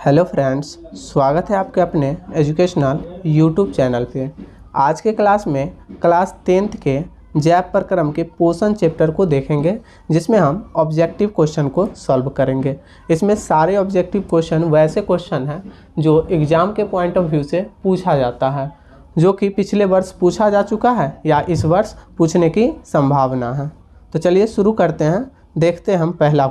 Hello friends, स्वागत है आपके अपने एजुकेशनल यूट्यूब चैनल पे। आज के क्लास में क्लास 10th के जैव प्रक्रम के पोषण चैप्टर को देखेंगे, जिसमें हम ऑब्जेक्टिव क्वेश्चन को सॉल्व करेंगे। इसमें सारे ऑब्जेक्टिव क्वेश्चन वैसे क्वेश्चन हैं जो एग्ज़ाम के पॉइंट ऑफ व्यू से पूछा जाता है, जो कि पिछले वर्ष पूछा जा चुका है या इस वर्ष पूछने की संभावना है। तो चलिए शुरू करते हैं। देखते हैं हम पहला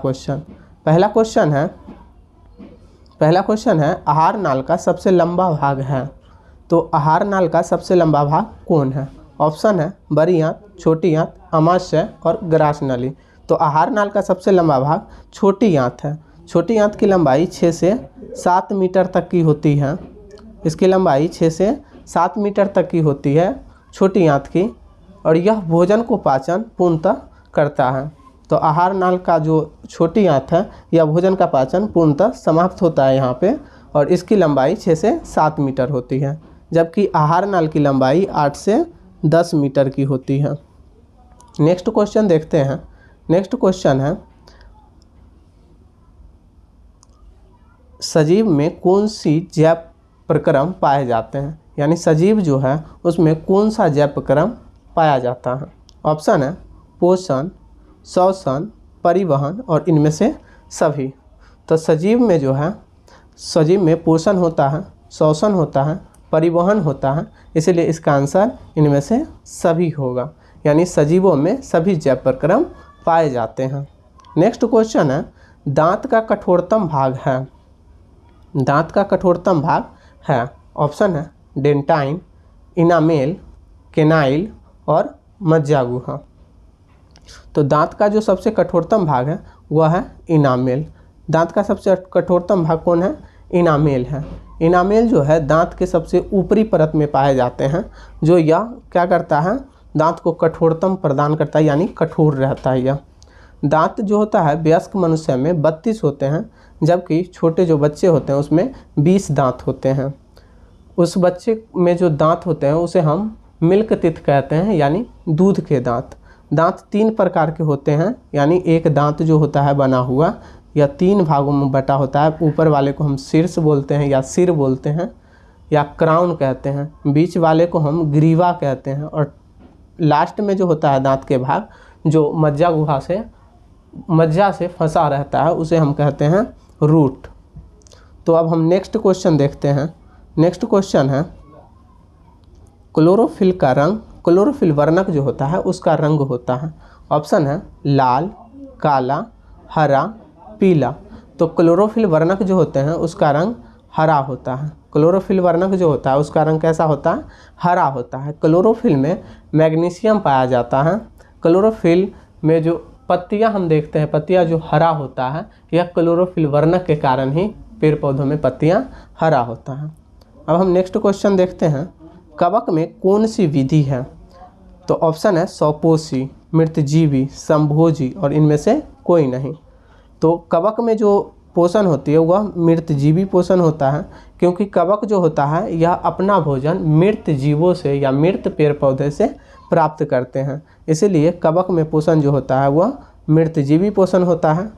क्वेश्चन है आहार नाल का सबसे लंबा भाग है। तो आहार नाल का सबसे लंबा भाग कौन है? ऑप्शन है बड़ी आंत, छोटी आंत, अमाशय और ग्रास नली। तो आहार नाल का सबसे लंबा भाग छोटी आंत है। छोटी आंत की लंबाई 6 से 7 मीटर तक की होती है। इसकी लंबाई 6 से 7 मीटर तक की होती है छोटी आंत की, और यह भोजन को पाचन पूर्णतः करता है। तो आहार नाल का जो छोटी आंत है यह भोजन का पाचन पूर्णतः समाप्त होता है यहाँ पे, और इसकी लंबाई 6 से 7 मीटर होती है, जबकि आहार नाल की लंबाई 8 से 10 मीटर की होती है। नेक्स्ट क्वेश्चन देखते हैं। नेक्स्ट क्वेश्चन है सजीव में कौन सी जैव प्रक्रम पाए जाते हैं, यानी सजीव जो है उसमें कौन सा जैव प्रक्रम पाया जाता है। ऑप्शन है पोषण, श्वसन, परिवहन और इनमें से सभी। तो सजीव में जो है, सजीव में पोषण होता है, श्वसन होता है, परिवहन होता है, इसलिए इसका आंसर इनमें से सभी होगा, यानी सजीवों में सभी जैव प्रक्रम पाए जाते हैं। नेक्स्ट क्वेश्चन है दांत का कठोरतम भाग है। दांत का कठोरतम भाग है, ऑप्शन है डेंटाइन, इनामेल, केनाइल और मज्जागुहा। तो दांत का जो सबसे कठोरतम भाग है वह है इनामेल। दांत का सबसे कठोरतम भाग कौन है? इनामेल है। इनामेल जो है दांत के सबसे ऊपरी परत में पाए जाते हैं, जो यह क्या करता है, दांत को कठोरतम प्रदान करता है, यानी कठोर रहता है यह। दांत जो होता है वयस्क मनुष्य में 32 होते हैं, जबकि छोटे जो बच्चे होते हैं उसमें 20 दांत होते हैं। उस बच्चे में जो दांत होते हैं उसे हम मिल्क टीथ कहते हैं, यानी दूध के दांत। दांत 3 प्रकार के होते हैं, यानी एक दांत जो होता है बना हुआ या 3 भागों में बटा होता है। ऊपर वाले को हम शीर्ष बोलते हैं या सिर बोलते हैं या क्राउन कहते हैं, बीच वाले को हम ग्रीवा कहते हैं, और लास्ट में जो होता है दांत के भाग जो मज्जा से फंसा रहता है उसे हम कहते हैं रूट। तो अब हम नेक्स्ट क्वेश्चन देखते हैं। नेक्स्ट क्वेश्चन है क्लोरोफिल का रंग, क्लोरोफिल वर्णक जो होता है उसका रंग होता है। ऑप्शन है लाल, काला, हरा, पीला। तो क्लोरोफिल वर्णक जो होते हैं उसका रंग हरा होता है। क्लोरोफिल वर्णक जो होता है उसका रंग कैसा होता है? हरा होता है। क्लोरोफिल में मैग्नीशियम पाया जाता है। क्लोरोफिल में जो पत्तियां हम देखते हैं, पत्तियां जो हरा होता है, यह क्लोरोफिल वर्णक के कारण ही पेड़ पौधों में पत्तियां हरा होता है। अब हम नेक्स्ट क्वेश्चन देखते हैं कवक में कौन सी विधि है। तो ऑप्शन है सौपोषी, मृतजीवी, संभोजी और इनमें से कोई नहीं। तो कवक में जो पोषण होती है वह मृतजीवी पोषण होता है, क्योंकि कवक जो होता है यह अपना भोजन मृत जीवों से या मृत पेड़ पौधे से प्राप्त करते हैं, इसीलिए कवक में पोषण जो होता है वह मृतजीवी पोषण होता है।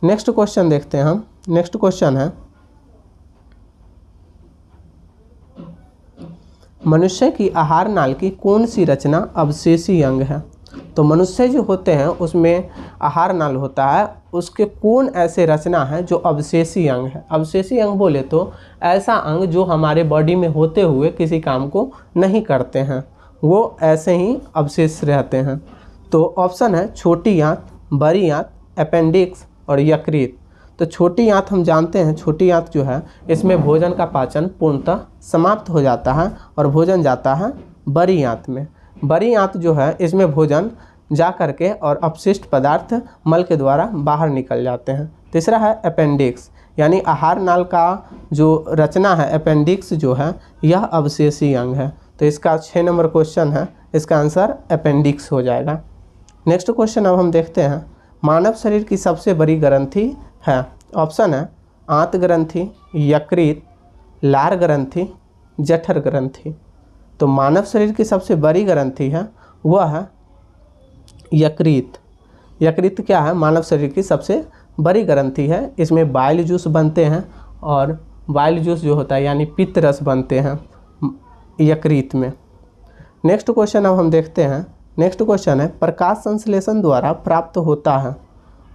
नेक्स्ट क्वेश्चन देखते हैं हम। नेक्स्ट क्वेश्चन है मनुष्य की आहार नाल की कौन सी रचना अवशेषी अंग है। तो मनुष्य जो होते हैं उसमें आहार नाल होता है, उसके कौन ऐसे रचना है जो अवशेषी अंग है। अवशेषी अंग बोले तो ऐसा अंग जो हमारे बॉडी में होते हुए किसी काम को नहीं करते हैं, वो ऐसे ही अवशेष रहते हैं। तो ऑप्शन है छोटी आंत, बड़ी आंत, अपेंडिक्स और यकृत। तो छोटी आंत हम जानते हैं, छोटी आंत जो है इसमें भोजन का पाचन पूर्णतः समाप्त हो जाता है और भोजन जाता है बड़ी आंत में। बड़ी आंत जो है इसमें भोजन जा करके और अपशिष्ट पदार्थ मल के द्वारा बाहर निकल जाते हैं। तीसरा है अपेंडिक्स, यानी आहार नाल का जो रचना है अपेंडिक्स जो है यह अवशेषी अंग है। तो इसका 6 नंबर क्वेश्चन है, इसका आंसर अपेंडिक्स हो जाएगा। नेक्स्ट क्वेश्चन अब हम देखते हैं मानव शरीर की सबसे बड़ी ग्रंथि है। ऑप्शन है आंत ग्रंथि, यकृत, लार ग्रंथि, जठर ग्रंथि। तो मानव शरीर की सबसे बड़ी ग्रंथि है वह है यकृत। यकृत क्या है? मानव शरीर की सबसे बड़ी ग्रंथि है। इसमें बाइल जूस बनते हैं और बाइल जूस जो होता है यानी पित्त रस बनते हैं यकृत में। नेक्स्ट क्वेश्चन अब हम देखते हैं। नेक्स्ट क्वेश्चन है प्रकाश संश्लेषण द्वारा प्राप्त होता है।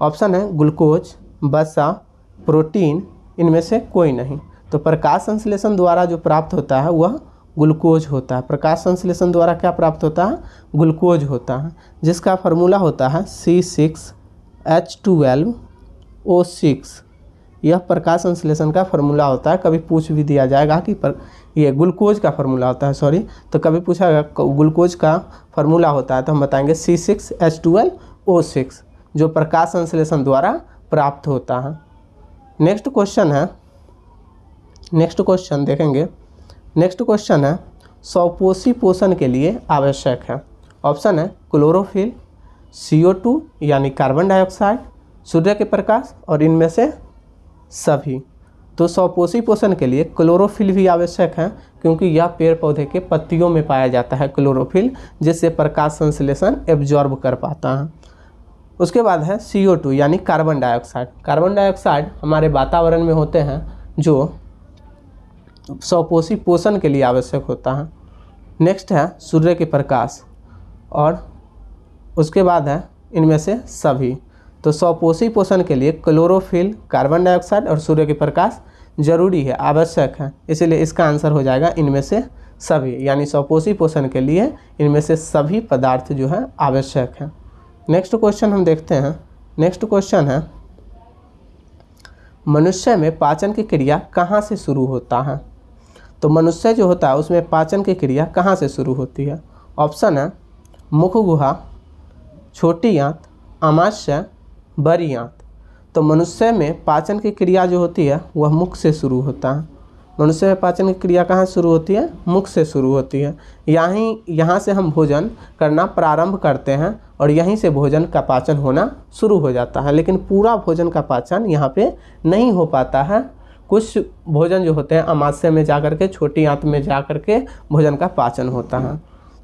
ऑप्शन है ग्लूकोज, वसा, प्रोटीन, इनमें से कोई नहीं। तो प्रकाश संश्लेषण द्वारा जो प्राप्त होता है वह ग्लूकोज होता है। प्रकाश संश्लेषण द्वारा क्या प्राप्त होता है? ग्लूकोज होता है, जिसका फार्मूला होता है C6H12O6। यह प्रकाश संश्लेषण का फार्मूला होता है। कभी पूछ भी दिया जाएगा कि ये ग्लूकोज का फार्मूला होता है, सॉरी, तो कभी पूछा गया ग्लूकोज का फार्मूला होता है तो हम बताएंगे C6H12O6, जो प्रकाश संश्लेषण द्वारा प्राप्त होता है। नेक्स्ट क्वेश्चन है, नेक्स्ट क्वेश्चन देखेंगे। नेक्स्ट क्वेश्चन है स्वपोषी पोषण के लिए आवश्यक है। ऑप्शन है क्लोरोफिल, CO2 यानी कार्बन डाइऑक्साइड, सूर्य के प्रकाश और इनमें से सभी। तो स्वपोषी पोषण के लिए क्लोरोफिल भी आवश्यक है, क्योंकि यह पेड़ पौधे के पत्तियों में पाया जाता है क्लोरोफिल, जिससे प्रकाश संश्लेषण एब्जॉर्ब कर पाता है। उसके बाद है CO2 यानी कार्बन डाइऑक्साइड। कार्बन डाइऑक्साइड हमारे वातावरण में होते हैं जो स्वपोषी पोषण के लिए आवश्यक होता है। नेक्स्ट है सूर्य के प्रकाश और उसके बाद है इनमें से सभी। तो स्वपोषी पोषण के लिए क्लोरोफिल, कार्बन डाइऑक्साइड और सूर्य के प्रकाश जरूरी है, आवश्यक है, इसीलिए इसका आंसर हो जाएगा इनमें से सभी, यानी स्वपोषी पोषण के लिए इनमें से सभी पदार्थ जो है आवश्यक है। नेक्स्ट क्वेश्चन हम देखते हैं। नेक्स्ट क्वेश्चन है मनुष्य में पाचन की क्रिया कहाँ से शुरू होता है? तो मनुष्य जो होता है उसमें पाचन की क्रिया कहाँ से शुरू होती है? ऑप्शन है मुख गुहा, छोटी आंत, आमाशय, बड़ी आंत। तो मनुष्य में पाचन की क्रिया जो होती है वह मुख से शुरू होता है। मनुष्य में पाचन की क्रिया कहाँ शुरू होती है? मुख से शुरू होती है। यहाँ से हम भोजन करना प्रारंभ करते हैं और यहीं से भोजन का पाचन होना शुरू हो जाता है, लेकिन पूरा भोजन का पाचन यहाँ पे नहीं हो पाता है। कुछ भोजन जो होते हैं आमाशय में जा कर के, छोटी आंत में जा कर के भोजन का पाचन होता है।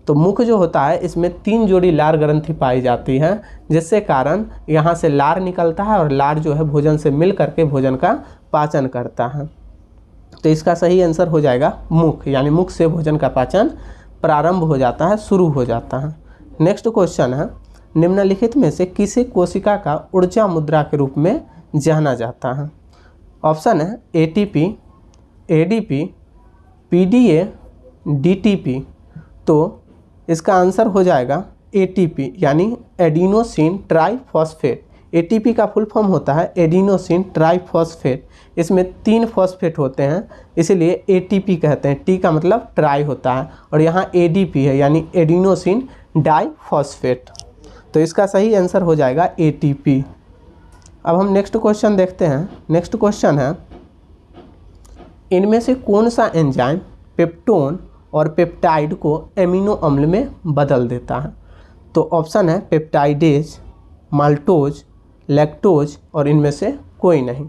तो मुख जो होता है इसमें 3 जोड़ी लार ग्रंथि पाई जाती हैं, जिससे कारण यहाँ से लार निकलता है और लार जो है भोजन से मिल करके भोजन का पाचन करता है। तो इसका सही आंसर हो जाएगा मुख, यानी मुख से भोजन का पाचन प्रारंभ हो जाता है, शुरू हो जाता है। नेक्स्ट क्वेश्चन है निम्नलिखित में से किसी कोशिका का ऊर्जा मुद्रा के रूप में जाना जाता है? ऑप्शन है ATP, ADP, PDA, DTP। तो इसका आंसर हो जाएगा ATP यानी एडिनोसिन ट्राइफॉस्फेट। ATP का फुल फॉर्म होता है एडिनोसिन ट्राइफॉस्फेट। इसमें 3 फॉस्फेट होते हैं, इसीलिए ATP कहते हैं। T का मतलब ट्राई होता है और यहाँ ADP है यानी एडिनोसिन डाइफॉस्फेट। तो इसका सही आंसर हो जाएगा ATP। अब हम नेक्स्ट क्वेश्चन देखते हैं। नेक्स्ट क्वेश्चन है इनमें से कौन सा एंजाइम पेप्टोन और पेप्टाइड को एमिनो अम्ल में बदल देता है? तो ऑप्शन है पेप्टाइडेज, माल्टोज, लैक्टोज और इनमें से कोई नहीं।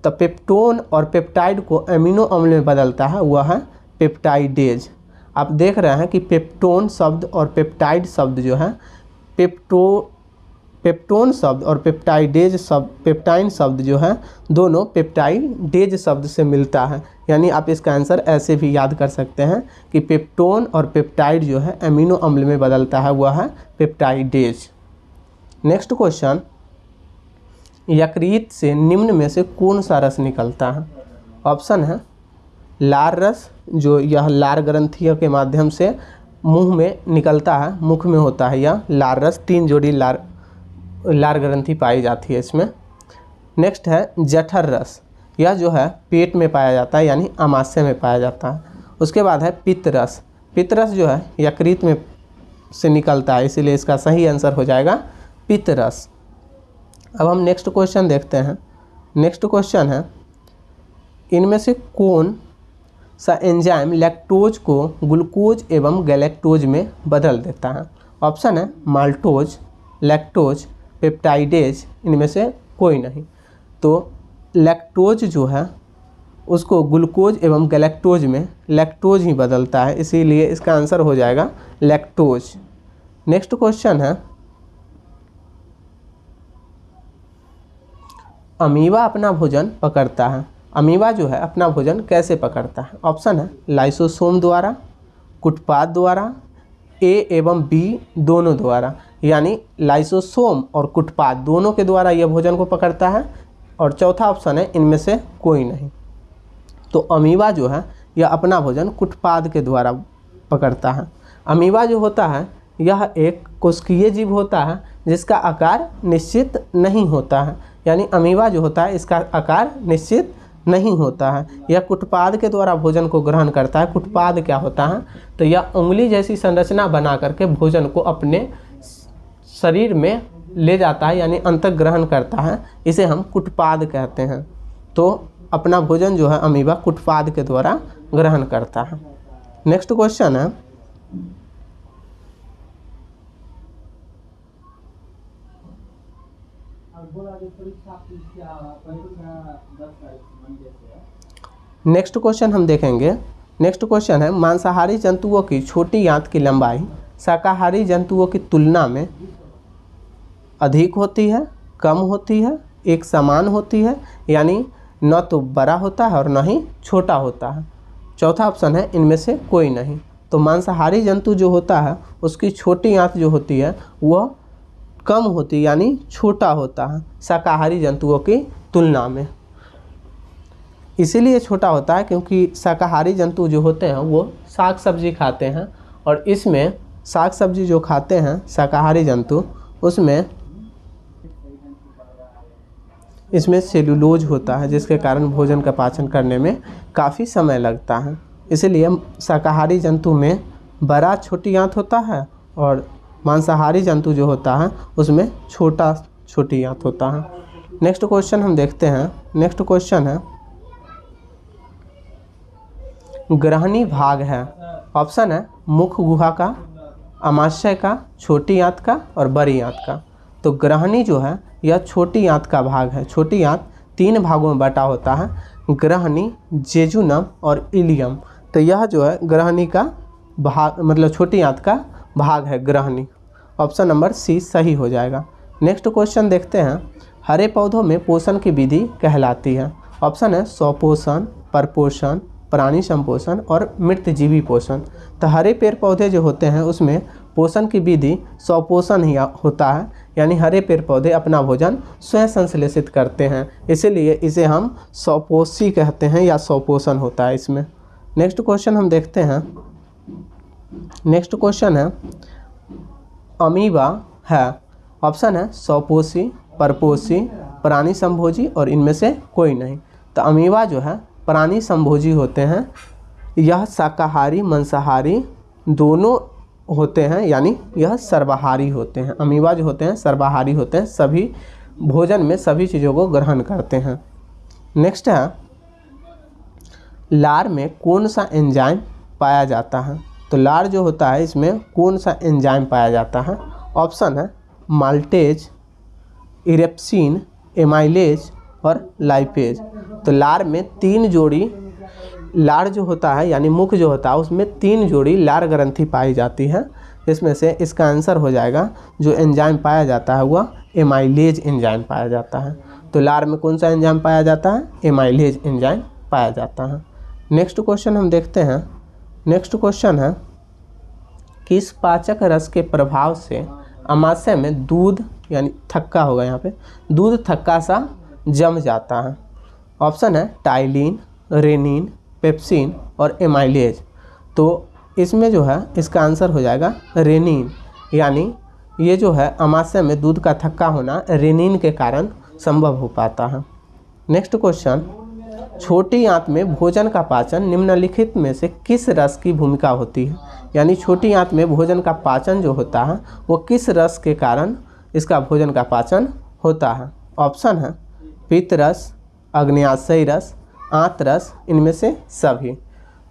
तो पेप्टोन और पेप्टाइड को एमिनो अम्ल में बदलता है वह है पेप्टाइडेज। आप देख रहे हैं कि पेप्टोन शब्द और पेप्टाइड शब्द जो है पेप्टोन शब्द और पेप्टाइडेज शब्द, पेप्टाइन शब्द जो है दोनों पेप्टाइडेज शब्द से मिलता है। यानी आप इसका आंसर ऐसे भी याद कर सकते हैं कि पेप्टोन और पेप्टाइड जो है एमिनो अम्ल में बदलता है वह है पेप्टाइडेज। नेक्स्ट क्वेश्चन यकृत से निम्न में से कौन सा रस निकलता है? ऑप्शन है लार रस, जो यह लार ग्रंथियों के माध्यम से मुंह में निकलता है, मुख में होता है यह लार रस। 3 जोड़ी लार ग्रंथि पाई जाती है इसमें। नेक्स्ट है जठर रस, यह जो है पेट में पाया जाता है यानी आमाशय में पाया जाता है। उसके बाद है पित्त रस। पित्त रस जो है यकृत में से निकलता है, इसीलिए इसका सही आंसर हो जाएगा पित्त रस। अब हम नेक्स्ट क्वेश्चन देखते हैं। नेक्स्ट क्वेश्चन है इनमें से कौन सा एंजाइम लैक्टोज को ग्लूकोज एवं गैलेक्टोज में बदल देता है? ऑप्शन है माल्टोज, लैक्टोज, पेप्टाइडेज, इनमें से कोई नहीं। तो लैक्टोज जो है उसको ग्लूकोज एवं गैलेक्टोज में लैक्टोज ही बदलता है, इसीलिए इसका आंसर हो जाएगा लैक्टोज। नेक्स्ट क्वेश्चन है अमीबा अपना भोजन पकड़ता है। अमीबा जो है अपना भोजन कैसे पकड़ता है? ऑप्शन है लाइसोसोम द्वारा, कुटपाद द्वारा, ए एवं बी दोनों द्वारा। यानी लाइसोसोम और कुटपाद दोनों के द्वारा यह भोजन को पकड़ता है। और चौथा ऑप्शन है इनमें से कोई नहीं। तो अमीबा जो है यह अपना भोजन कुटपाद के द्वारा पकड़ता है। अमीबा जो होता है यह एक कोशिकीय जीव होता है जिसका आकार निश्चित नहीं होता है। यानी अमीबा जो होता है इसका आकार निश्चित नहीं होता है। यह कुटपाद के द्वारा भोजन को ग्रहण करता है। कुटपाद क्या होता है? तो यह उंगली जैसी संरचना बना करके भोजन को अपने शरीर में ले जाता है, यानी अंतर्ग्रहण करता है। इसे हम कुटपाद कहते हैं। तो अपना भोजन जो है अमीबा कुटपाद के द्वारा ग्रहण करता है। नेक्स्ट क्वेश्चन है, नेक्स्ट क्वेश्चन हम देखेंगे। नेक्स्ट क्वेश्चन है मांसाहारी जंतुओं की छोटी आंत की लंबाई शाकाहारी जंतुओं की तुलना में अधिक होती है, कम होती है, एक समान होती है, यानी न तो बड़ा होता है और न ही छोटा होता है। चौथा ऑप्शन है इनमें से कोई नहीं। तो मांसाहारी जंतु जो होता है उसकी छोटी आंत जो होती है वह कम होती है, यानी छोटा होता है शाकाहारी जंतुओं की तुलना में। इसीलिए छोटा होता है क्योंकि शाकाहारी जंतु जो होते हैं वो साग सब्जी खाते हैं, और इसमें साग सब्जी जो खाते हैं शाकाहारी जंतु इसमें सेलुलोज होता है, जिसके कारण भोजन का पाचन करने में काफ़ी समय लगता है। इसलिए शाकाहारी जंतु में बड़ा छोटी आंत होता है और मांसाहारी जंतु जो होता है उसमें छोटी आंत होता है। नेक्स्ट क्वेश्चन हम देखते हैं। नेक्स्ट क्वेश्चन है ग्रहणी भाग है। ऑप्शन है मुख गुहा का, आमाशय का, छोटी आंत का और बड़ी आंत का। तो ग्रहणी जो है यह छोटी आंत का भाग है। छोटी आंत 3 भागों में बटा होता है, ग्रहणी, जेजुनम और इलियम। तो यह जो है ग्रहणी का भाग, मतलब छोटी आंत का भाग है ग्रहणी। ऑप्शन नंबर सी सही हो जाएगा। नेक्स्ट क्वेश्चन देखते हैं, हरे पौधों में पोषण की विधि कहलाती है। ऑप्शन है स्वपोषण, परपोषण, प्राणी संपोषण और मृतजीवी पोषण। तो हरे पेड़ पौधे जो होते हैं उसमें पोषण की विधि स्वपोषण ही होता है, यानी हरे पेड़ पौधे अपना भोजन स्वयं संश्लेषित करते हैं, इसीलिए इसे हम स्वपोषी कहते हैं या स्वपोषण होता है इसमें। नेक्स्ट क्वेश्चन हम देखते हैं। नेक्स्ट क्वेश्चन है अमीबा है। ऑप्शन है स्वपोषी, परपोषी, प्राणी संभोजी और इनमें से कोई नहीं। तो अमीबा जो है प्राणी संभोजी होते हैं। यह शाकाहारी मांसाहारी दोनों होते हैं, यानी यह सर्वाहारी होते हैं। अमीबा जो होते हैं सर्वाहारी होते हैं, सभी भोजन में सभी चीज़ों को ग्रहण करते हैं। नेक्स्ट है लार में कौन सा एंजाइम पाया जाता है? तो लार जो होता है इसमें कौन सा एंजाइम पाया जाता है? ऑप्शन है माल्टेज, इरेप्सिन, एमाइलेज और लाइपेज। तो लार में 3 जोड़ी लार जो होता है, यानी मुख जो होता है उसमें 3 जोड़ी लार ग्रंथि पाई जाती है, जिसमें से इसका आंसर हो जाएगा जो एंजाइम पाया जाता है वह एमाइलेज एंजाइम पाया जाता है। तो लार में कौन सा एंजाइम पाया जाता है? एमाइलेज एंजाइम पाया जाता है। नेक्स्ट क्वेश्चन हम देखते हैं। नेक्स्ट क्वेश्चन है किस पाचक रस के प्रभाव से अमाशय में दूध, यानी थक्का होगा यहाँ पे, दूध थक्का सा जम जाता है? ऑप्शन है टाइलिन, रेनिन, पेप्सिन और एमाइलेज। तो इसमें जो है इसका आंसर हो जाएगा रेनिन, यानी ये जो है अमाशय में दूध का थक्का होना रेनिन के कारण संभव हो पाता है। नेक्स्ट क्वेश्चन, छोटी आंत में भोजन का पाचन निम्नलिखित में से किस रस की भूमिका होती है? यानी छोटी आंत में भोजन का पाचन जो होता है वो किस रस के कारण इसका भोजन का पाचन होता है? ऑप्शन है पित्त रस, अग्न्याशयी रस, आंत रस, इनमें से सभी।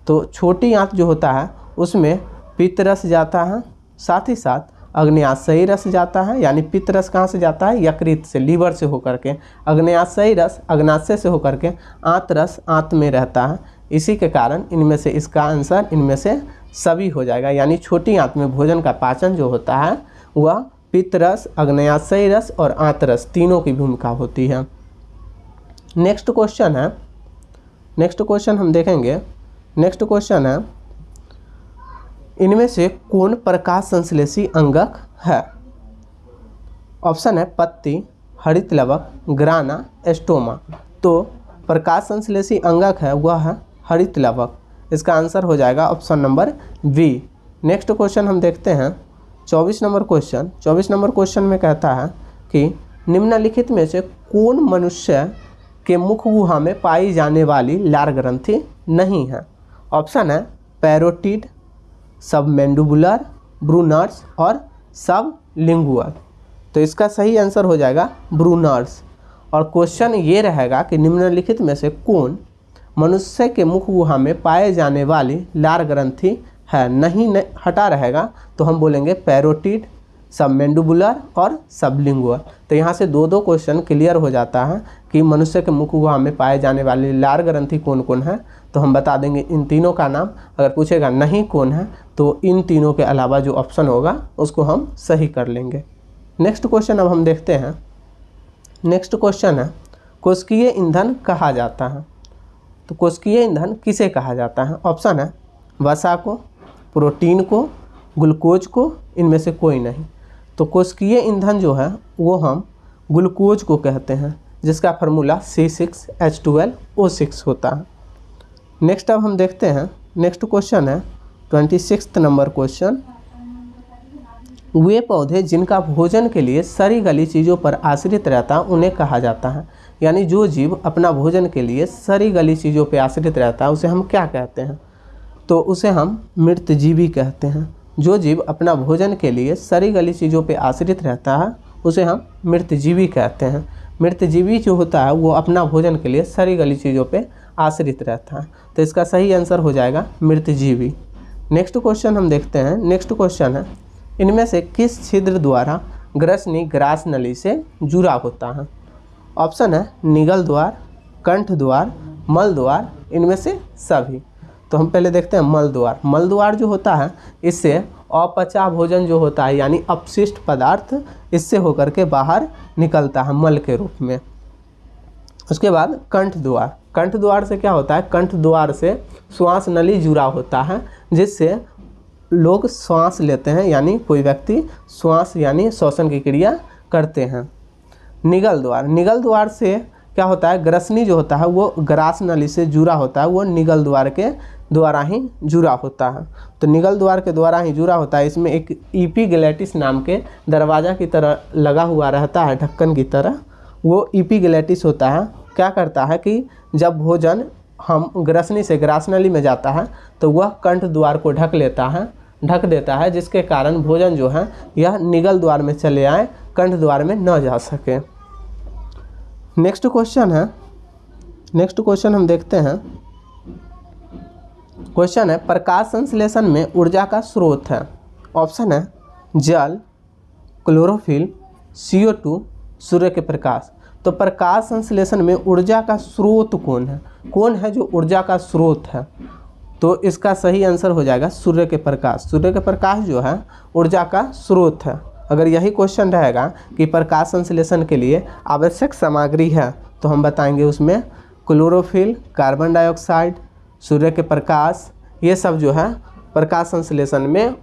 तो छोटी आंत जो होता है उसमें पित्त रस जाता है, साथ ही साथ अग्न्याशयी रस जाता है, यानी पित्त रस कहाँ से जाता है? यकृत से, लीवर से होकर के। अग्न्याशयी रस अग्नाशय से होकर के आंत रस आंत में रहता है। इसी के कारण इनमें से इसका आंसर इनमें से सभी हो जाएगा, यानी छोटी आंत में भोजन का पाचन जो होता है वह पित्त रस, अग्न्याशयी रस और आंत रस तीनों की भूमिका होती है। नेक्स्ट क्वेश्चन है नेक्स्ट क्वेश्चन हम देखेंगे। नेक्स्ट क्वेश्चन है, इनमें से कौन प्रकाश संश्लेषी अंगक है? ऑप्शन है पत्ती, हरित लवक, ग्राना, एस्टोमा। तो प्रकाश संश्लेषी अंगक है वह है हरित लवक। इसका आंसर हो जाएगा option number B. Next question हम देखते हैं 24 नंबर क्वेश्चन। 24 नंबर क्वेश्चन में कहता है कि निम्नलिखित में से कौन मनुष्य के मुख गुहा में पाई जाने वाली लार ग्रंथि नहीं है? ऑप्शन है पैरोटिड, सबमेंडिबुलर, ब्रूनर्स और सबलिंगुअल। तो इसका सही आंसर हो जाएगा ब्रूनर्स। और क्वेश्चन ये रहेगा कि निम्नलिखित में से कौन मनुष्य के मुख गुहा में पाए जाने वाली लार ग्रंथि है? नहीं हटा रहेगा तो हम बोलेंगे पैरोटिड, सबमेंडिबुलर और सबलिंगुअल। तो यहाँ से दो दो क्वेश्चन क्लियर हो जाता है कि मनुष्य के मुख गुहा में पाए जाने वाली लार ग्रंथि कौन कौन है। तो हम बता देंगे इन तीनों का नाम। अगर पूछेगा नहीं कौन है तो इन तीनों के अलावा जो ऑप्शन होगा उसको हम सही कर लेंगे। नेक्स्ट क्वेश्चन अब हम देखते हैं। नेक्स्ट क्वेश्चन है, कोशिकीय ईंधन कहा जाता है। तो कोशिकीय ईंधन किसे कहा जाता है? ऑप्शन है वसा को, प्रोटीन को, ग्लूकोज को, इनमें से कोई नहीं। तो कोशिकीय ईंधन जो है वो हम ग्लूकोज को कहते हैं, जिसका फार्मूला C6H12O6 होता है। नेक्स्ट अब हम देखते हैं। नेक्स्ट क्वेश्चन है 26 नंबर क्वेश्चन, वे पौधे जिनका भोजन के लिए सड़ी गली चीज़ों पर आश्रित रहता है उन्हें कहा जाता है। यानी जो जीव अपना भोजन के लिए सड़ी गली चीज़ों पर आश्रित रहता है उसे हम क्या कहते हैं? तो उसे हम मृतजीवी कहते हैं। जो जीव अपना भोजन के लिए सड़ी गली चीज़ों पर आश्रित रहता है उसे हम मृतजीवी कहते हैं। मृतजीवी जो होता है वो अपना भोजन के लिए सड़ी गली चीज़ों पे आश्रित रहता है। तो इसका सही आंसर हो जाएगा मृतजीवी। नेक्स्ट क्वेश्चन हम देखते हैं। नेक्स्ट क्वेश्चन है, इनमें से किस छिद्र द्वारा ग्रसनी ग्रास नली से जुड़ा होता है? ऑप्शन है निगल द्वार, कंठ द्वार, मल द्वार, इनमें से सभी। तो हम पहले देखते हैं मल द्वार। मल द्वार जो होता है इससे अपचा भोजन जो होता है यानी अपशिष्ट पदार्थ इससे होकर के बाहर निकलता है मल के रूप में। उसके बाद कंठ द्वार। कंठ द्वार से क्या होता है? कंठ द्वार से श्वास नली जुड़ा होता है जिससे लोग श्वास लेते हैं, यानी कोई व्यक्ति श्वास यानी श्वसन की क्रिया करते हैं। निगल द्वार। निगल द्वार से क्या होता है? ग्रसनी जो होता है वो ग्रास नली से जुड़ा होता है, वो निगल द्वार के द्वारा ही जुड़ा होता है। तो निगल द्वार के द्वारा ही जुड़ा होता है। इसमें एक ईपीग्लैटिस नाम के दरवाज़ा की तरह लगा हुआ रहता है, ढक्कन की तरह। वो ईपीग्लैटिस होता है, क्या करता है कि जब भोजन हम ग्रसनी से ग्रास नली में जाता है तो वह कंठ द्वार को ढक देता है, जिसके कारण भोजन जो है यह निगल द्वार में चले आए, कंठ द्वार में न जा सके। नेक्स्ट क्वेश्चन है। नेक्स्ट क्वेश्चन हम देखते हैं। क्वेश्चन है, प्रकाश संश्लेषण में ऊर्जा का स्रोत है। ऑप्शन है जल, क्लोरोफिल, CO2, सूर्य के प्रकाश। तो प्रकाश संश्लेषण में ऊर्जा का स्रोत कौन है? कौन है जो ऊर्जा का स्रोत है? तो इसका सही आंसर हो जाएगा सूर्य के प्रकाश। सूर्य के प्रकाश जो है ऊर्जा का स्रोत है। अगर यही क्वेश्चन रहेगा कि प्रकाश संश्लेषण के लिए आवश्यक सामग्री है तो हम बताएंगे उसमें क्लोरोफिल, कार्बन डाइऑक्साइड, सूर्य के प्रकाश, ये सब जो है प्रकाश संश्लेषण में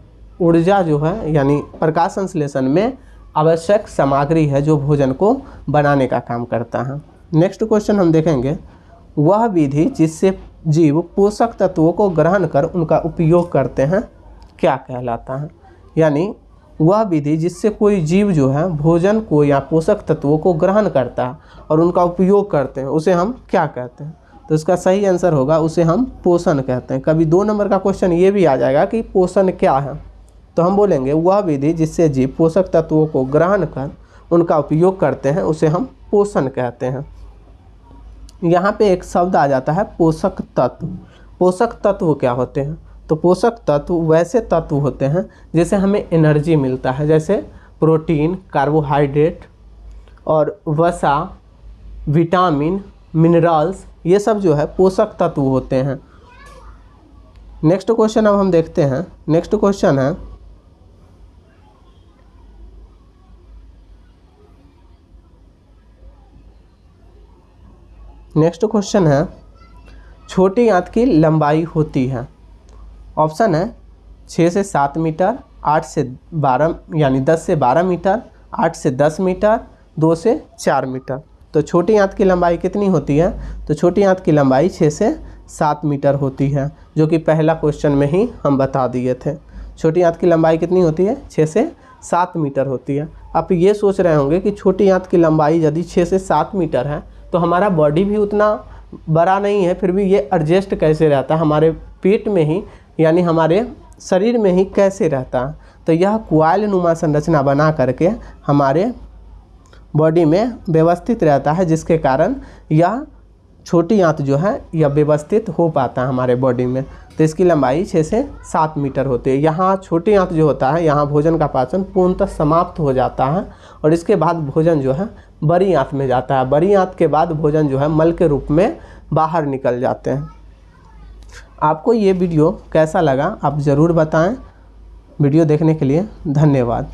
ऊर्जा जो है यानी प्रकाश संश्लेषण में आवश्यक सामग्री है जो भोजन को बनाने का काम करता है। नेक्स्ट क्वेश्चन हम देखेंगे, वह विधि जिससे जीव पोषक तत्वों को ग्रहण कर उनका उपयोग करते हैं क्या कहलाता है? यानी वह विधि जिससे कोई जीव जो है भोजन को या पोषक तत्वों को ग्रहण करता है और उनका उपयोग करते हैं उसे हम क्या कहते हैं? तो इसका सही आंसर होगा उसे हम पोषण कहते हैं। कभी 2 नंबर का क्वेश्चन ये भी आ जाएगा कि पोषण क्या है, तो हम बोलेंगे वह विधि जिससे जीव पोषक तत्वों को ग्रहण कर उनका उपयोग करते हैं उसे हम पोषण कहते हैं। यहाँ पे एक शब्द आ जाता है पोषक तत्व। पोषक तत्व क्या होते हैं? तो पोषक तत्व वैसे तत्व होते हैं जैसे हमें एनर्जी मिलता है, जैसे प्रोटीन, कार्बोहाइड्रेट और वसा, विटामिन, मिनरल्स, ये सब जो है पोषक तत्व होते हैं। नेक्स्ट क्वेश्चन अब हम देखते हैं। नेक्स्ट क्वेश्चन है, नेक्स्ट क्वेश्चन है छोटी आंत की लंबाई होती है? ऑप्शन है 6 से 7 मीटर, 8 से 12 यानी 10 से 12 मीटर, 8 से 10 मीटर, 2 से 4 मीटर। तो छोटी आंत की लंबाई कितनी होती है? तो छोटी आंत की लंबाई 6 से 7 मीटर होती है, जो कि पहला क्वेश्चन में ही हम बता दिए थे। छोटी आंत की लंबाई कितनी होती है? 6 से 7 मीटर होती है। आप ये सोच रहे होंगे कि छोटी आंत की लंबाई यदि 6 से 7 मीटर है तो हमारा बॉडी भी उतना बड़ा नहीं है, फिर भी ये एडजस्ट कैसे रहता है हमारे पेट में ही, यानी हमारे शरीर में ही कैसे रहता है? तो यह क्वाइल नुमा संरचना बना करके हमारे बॉडी में व्यवस्थित रहता है, जिसके कारण यह छोटी आंत जो है यह व्यवस्थित हो पाता है हमारे बॉडी में। तो इसकी लंबाई 6 से 7 मीटर होती है। यहाँ छोटी आंत जो होता है, यहाँ भोजन का पाचन पूर्णतः समाप्त हो जाता है और इसके बाद भोजन जो है बड़ी आंत में जाता है। बड़ी आंत के बाद भोजन जो है मल के रूप में बाहर निकल जाते हैं। आपको ये वीडियो कैसा लगा आप ज़रूर बताएं। वीडियो देखने के लिए धन्यवाद।